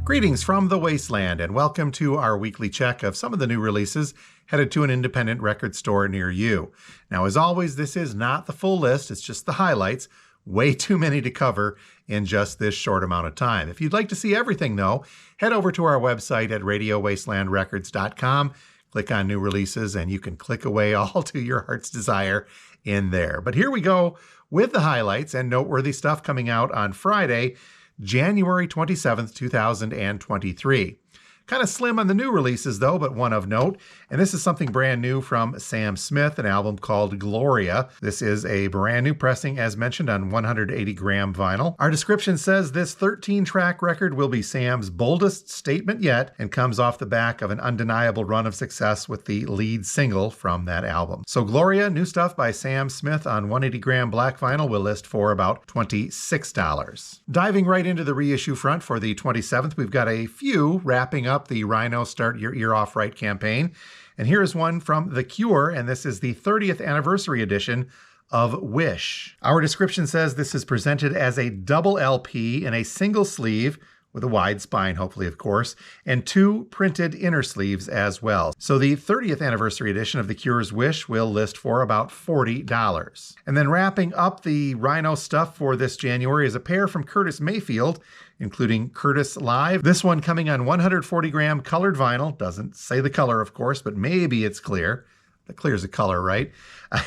Greetings from the Wasteland, and welcome to our weekly check of some of the new releases headed to an independent record store near you. Now, as always, this is not the full list, it's just the highlights. Way too many to cover in just this short amount of time. If you'd like to see everything, though, head over to our website at radiowastelandrecords.com, click on new releases, and you can click away all to your heart's desire in there. But here we go with the highlights and noteworthy stuff coming out on Friday, January 27th, 2023. Kind of slim on the new releases, though, but one of note. And this is something brand new from Sam Smith, an album called Gloria. This is a brand new pressing, as mentioned, on 180-gram vinyl. Our description says this 13-track record will be Sam's boldest statement yet and comes off the back of an undeniable run of success with the lead single from that album. So Gloria, new stuff by Sam Smith on 180-gram black vinyl, will list for about $26. Diving right into the reissue front for the 27th, we've got a few wrapping up the Rhino Start Your Ear Off Right campaign. And here is one from The Cure, and this is the 30th anniversary edition of Wish. Our description says this is presented as a double LP in a single sleeve, with a wide spine, hopefully, of course, and two printed inner sleeves as well. So the 30th anniversary edition of The Cure's Wish will list for about $40. And then wrapping up the Rhino stuff for this January is a pair from Curtis Mayfield, including Curtis Live. This one coming on 140-gram colored vinyl. Doesn't say the color, of course, but maybe it's clear. That clears a color, right?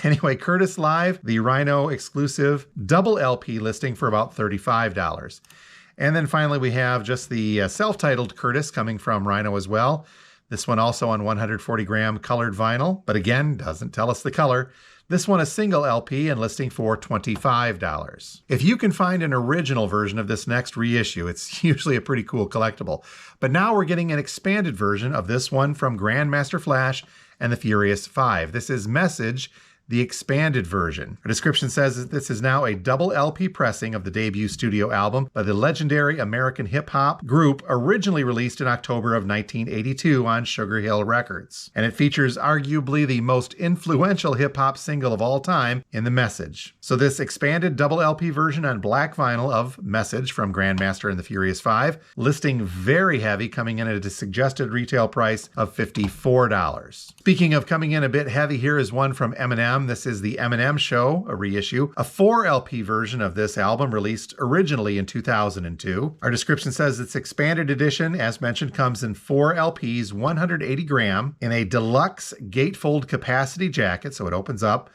Anyway, Curtis Live, the Rhino exclusive double LP listing for about $35. And then finally, we have just the self-titled Curtis coming from Rhino as well. This one also on 140-gram colored vinyl, but again, doesn't tell us the color. This one a single LP and listing for $25. If you can find an original version of this next reissue, it's usually a pretty cool collectible. But now we're getting an expanded version of this one from Grandmaster Flash and the Furious 5. This is Message, the expanded version. A description says that this is now a double LP pressing of the debut studio album by the legendary American hip-hop group, originally released in October of 1982 on Sugar Hill Records. And it features arguably the most influential hip-hop single of all time in The Message. So this expanded double LP version on black vinyl of Message from Grandmaster and the Furious 5, listing very heavy, coming in at a suggested retail price of $54. Speaking of coming in a bit heavy, here is one from Eminem. This is the Eminem Show, a reissue, a 4 LP version of this album released originally in 2002. Our description says its expanded edition, as mentioned, comes in 4 LPs, 180 gram, in a deluxe gatefold capacity jacket, so it opens up,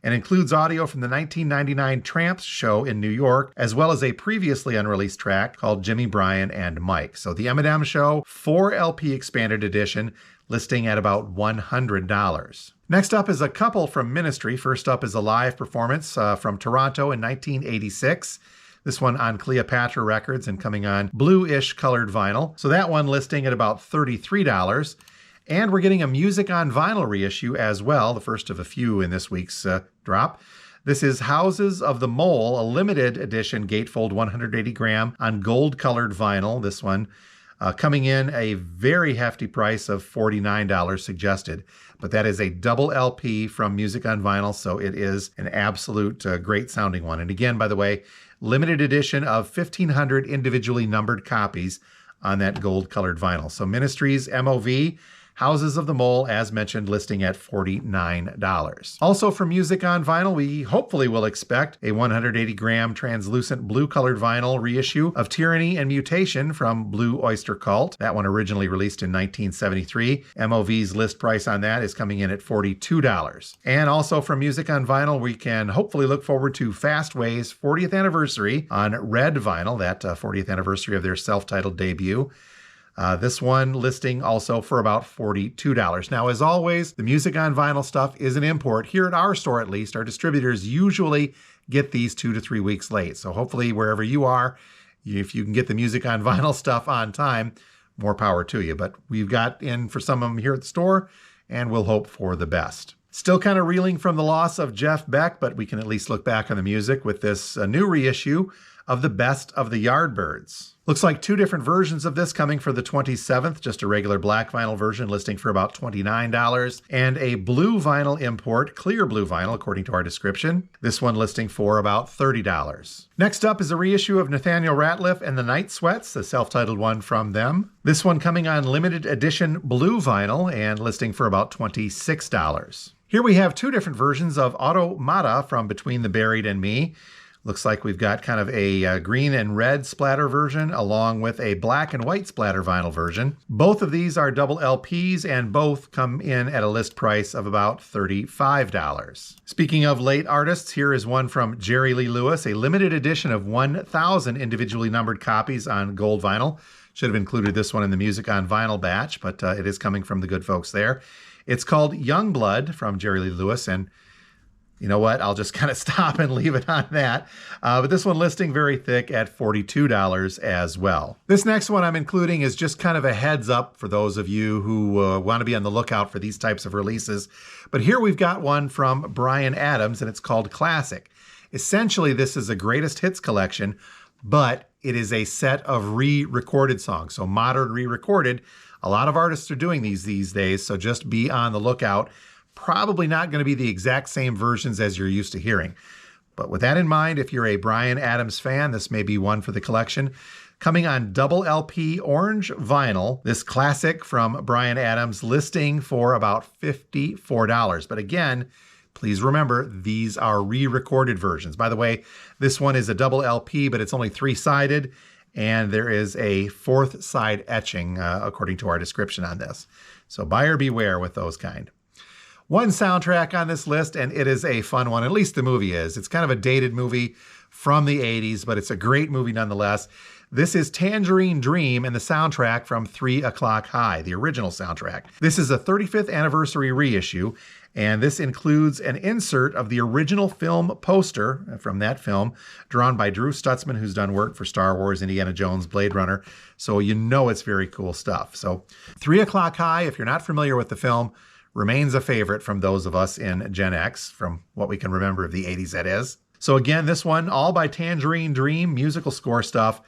and includes audio from the 1999 Tramps show in New York, as well as a previously unreleased track called Jimmy, Brian, and Mike. So the Eminem Show 4 LP expanded edition, listing at about $100. Next up is a couple from Ministry. First up is a live performance from Toronto in 1986. This one on Cleopatra Records and coming on blue-ish colored vinyl. So that one listing at about $33. And we're getting a Music on Vinyl reissue as well, the first of a few in this week's drop. This is Houses of the Mole, a limited edition gatefold 180 gram on gold-colored vinyl. This one coming in a very hefty price of $49 suggested. But that is a double LP from Music on Vinyl, so it is an absolute great sounding one. And again, by the way, limited edition of 1,500 individually numbered copies on that gold-colored vinyl. So Ministry's MOV, Houses of the Mole, as mentioned, listing at $49. Also from Music on Vinyl, we hopefully will expect a 180-gram translucent blue-colored vinyl reissue of Tyranny and Mutation from Blue Oyster Cult. That one originally released in 1973. MOV's list price on that is coming in at $42. And also from Music on Vinyl, we can hopefully look forward to Fastway's 40th anniversary on red vinyl, that 40th anniversary of their self-titled debut. This one listing also for about $42. Now, as always, the Music on Vinyl stuff is an import. Here at our store, at least, our distributors usually get these 2 to 3 weeks late. So hopefully, wherever you are, if you can get the Music on Vinyl stuff on time, more power to you. But we've got in for some of them here at the store, and we'll hope for the best. Still kind of reeling from the loss of Jeff Beck, but we can at least look back on the music with this new reissue of the Best of the Yardbirds. Looks like 2 different versions of this coming for the 27th, just a regular black vinyl version listing for about $29, and a blue vinyl import, clear blue vinyl according to our description, this one listing for about $30. Next up is a reissue of Nathaniel Rateliff and the Night Sweats, the self-titled one from them. This one coming on limited edition blue vinyl and listing for about $26. Here we have 2 different versions of Automata from Between the Buried and Me. Looks like we've got kind of a green and red splatter version along with a black and white splatter vinyl version. Both of these are double LPs and both come in at a list price of about $35. Speaking of late artists, here is one from Jerry Lee Lewis, a limited edition of 1,000 individually numbered copies on gold vinyl. Should have included this one in the Music on Vinyl batch, but it is coming from the good folks there. It's called Youngblood from Jerry Lee Lewis, and you know what? I'll just kind of stop and leave it on that. But this one listing very thick at $42 as well. This next one I'm including is just kind of a heads up for those of you who want to be on the lookout for these types of releases. But here we've got one from Bryan Adams, and it's called Classic. Essentially, this is a greatest hits collection, but it is a set of re-recorded songs. So modern re-recorded. A lot of artists are doing these days, so just be on the lookout. Probably not going to be the exact same versions as you're used to hearing. But with that in mind, if you're a Bryan Adams fan, this may be one for the collection. Coming on double LP orange vinyl, this classic from Bryan Adams listing for about $54. But again, please remember, these are re-recorded versions. By the way, this one is a double LP, but it's only 3-sided, and there is a 4th side etching, according to our description on this. So buyer beware with those kind. One soundtrack on this list, and it is a fun one, at least the movie is. It's kind of a dated movie from the 80s, but it's a great movie nonetheless. This is Tangerine Dream and the soundtrack from 3 O'Clock High, the original soundtrack. This is a 35th anniversary reissue, and this includes an insert of the original film poster from that film, drawn by Drew Stutzman, who's done work for Star Wars, Indiana Jones, Blade Runner, so you know it's very cool stuff. So 3 O'Clock High, if you're not familiar with the film, remains a favorite from those of us in Gen X, from what we can remember of the 80s, that is. So again, this one, all by Tangerine Dream, musical score stuff.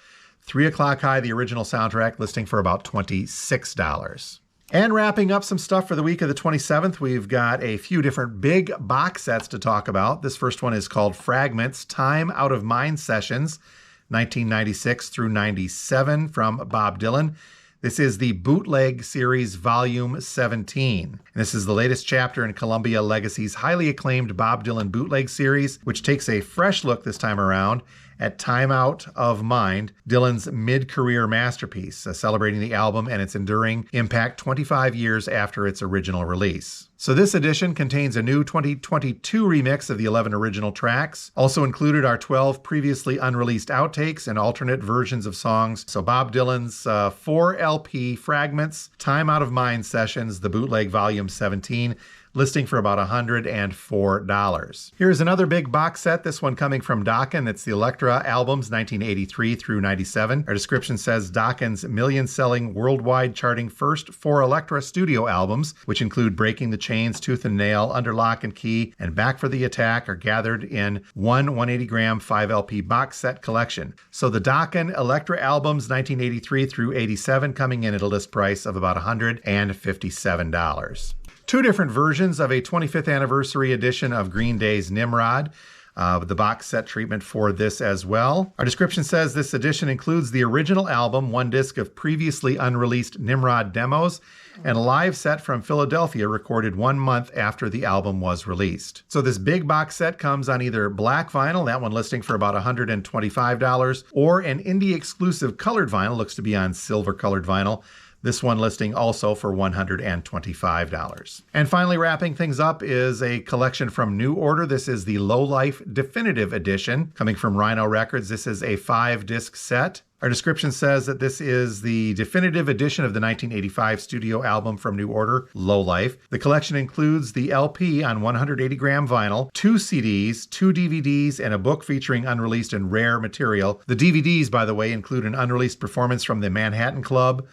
3 O'Clock High, the original soundtrack, listing for about $26. And wrapping up some stuff for the week of the 27th, we've got a few different big box sets to talk about. This first one is called Fragments, Time Out of Mind Sessions, 1996 through 97 from Bob Dylan. This is the Bootleg Series Volume 17. And this is the latest chapter in Columbia Legacy's highly acclaimed Bob Dylan Bootleg series, which takes a fresh look this time around at Time Out of Mind, Dylan's mid-career masterpiece, celebrating the album and its enduring impact 25 years after its original release. So this edition contains a new 2022 remix of the 11 original tracks. Also included are 12 previously unreleased outtakes and alternate versions of songs. So Bob Dylan's 4 LP Fragments, Time Out of Mind Sessions, the Bootleg Volume 17, listing for about $104. Here's another big box set, this one coming from Dokken. It's the Elektra albums 1983 through 97. Our description says Dokken's million-selling, worldwide charting first 4 Elektra studio albums, which include Breaking the Chains, Tooth and Nail, Under Lock and Key, and Back for the Attack, are gathered in one 180-gram 5-LP box set collection. So the Dokken Elektra albums 1983 through 87 coming in at a list price of about $157. 2 different versions of a 25th anniversary edition of Green Day's Nimrod. The box set treatment for this as well. Our description says this edition includes the original album, 1 disc of previously unreleased Nimrod demos, and a live set from Philadelphia recorded 1 month after the album was released. So this big box set comes on either black vinyl, that one listing for about $125, or an indie exclusive colored vinyl, looks to be on silver colored vinyl. This one listing also for $125. And finally, wrapping things up is a collection from New Order. This is the Low Life Definitive Edition, coming from Rhino Records. This is a 5-disc set. Our description says that this is the definitive edition of the 1985 studio album from New Order, Low Life. The collection includes the LP on 180-gram vinyl, 2 CDs, 2 DVDs, and a book featuring unreleased and rare material. The DVDs, by the way, include an unreleased performance from the Manhattan Club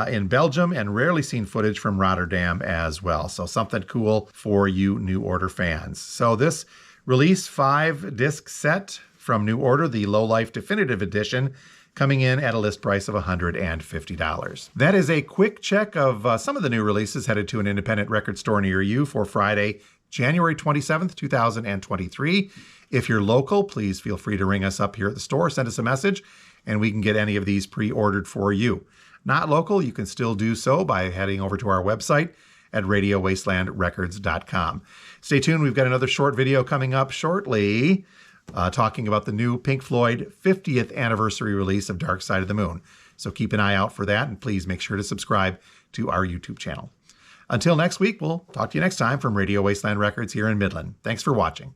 in Belgium, and rarely seen footage from Rotterdam as well. So something cool for you New Order fans. So this release 5-disc set from New Order, the Low Life Definitive Edition, coming in at a list price of $150. That is a quick check of some of the new releases headed to an independent record store near you for Friday, January 27th, 2023. If you're local, please feel free to ring us up here at the store, send us a message, and we can get any of these pre-ordered for you. Not local, you can still do so by heading over to our website at radiowastelandrecords.com. Stay tuned, we've got another short video coming up shortly talking about the new Pink Floyd 50th anniversary release of Dark Side of the Moon. So keep an eye out for that, and please make sure to subscribe to our YouTube channel. Until next week, we'll talk to you next time from Radio Wasteland Records here in Midland. Thanks for watching.